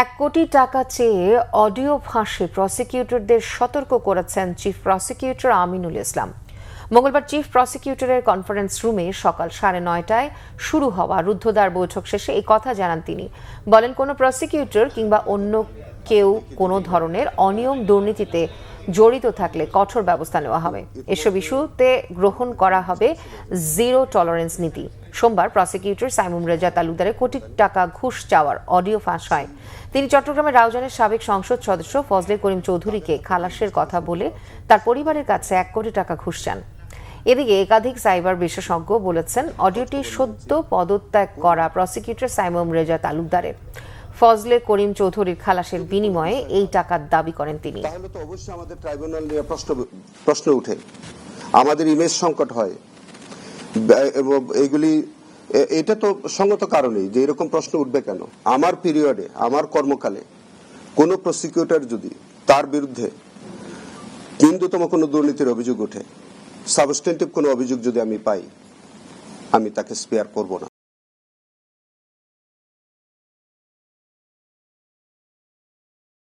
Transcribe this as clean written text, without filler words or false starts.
1 কোটি টাকা চেয়ে অডিও ফাঁসে প্রসিকিউটরদের সতর্ক করেছেন চিফ প্রসিকিউটর আমিনুল ইসলাম। মঙ্গলবার চিফ প্রসিকিউটরের কনফারেন্স রুমে সকাল 9:30টায় শুরু হওয়া রুদ্ধদ্বার বৈঠক শেষে এই কথা জানান তিনি। বলেন, কোনো প্রসিকিউটর কিংবা অন্য কেউ কোনো ধরনের অনিয়ম দুর্নীতিতে জড়িত থাকলে কঠোর ব্যবস্থা নেওয়া হবে। এসব ইস্যুতে গ্রহণ করা হবে জিরো টলারেন্স নীতি। সোমবার প্রসিকিউটর সাইমুম রেজা তালুকদারের কোটি টাকা ঘুষ চাওয়ার অডিও ফাঁস হয়। তিনি চট্টগ্রামের রাউজানের সাবেক সংসদ সদস্য ফজলে করিম চৌধুরীকে খালাসের কথা বলে তার পরিবারের কাছে 1 কোটি টাকা ঘুষ চান। এদিকে একাধিক সাইবার বিশেষজ্ঞ বলেছেন, অডিওটি সদ্য পদত্যাগ করা প্রসিকিউটর সাইমুম রেজা তালুকদারের। ফজলে করিম চৌধুরীর খালাসের বিনিময়ে এই টাকার দাবি করেন তিনি। তাহলে তো অবশ্যই আমাদের ট্রাইব্যুনাল নিয়ে প্রশ্ন উঠে, আমাদের ইমেজ সংকট হয় এবং এটা তো সঙ্গত কারণেই যে এরকম প্রশ্ন উঠবে কেন। আমার পিরিয়ডে, আমার কর্মকালে কোনো প্রসিকিউটর যদি তার বিরুদ্ধে ন্যূনতম কোনো দুর্নীতির অভিযোগ ওঠে, সাবস্টেন্টিভ কোনো অভিযোগ যদি আমি পাই, আমি তাকে স্পেয়ার করব না।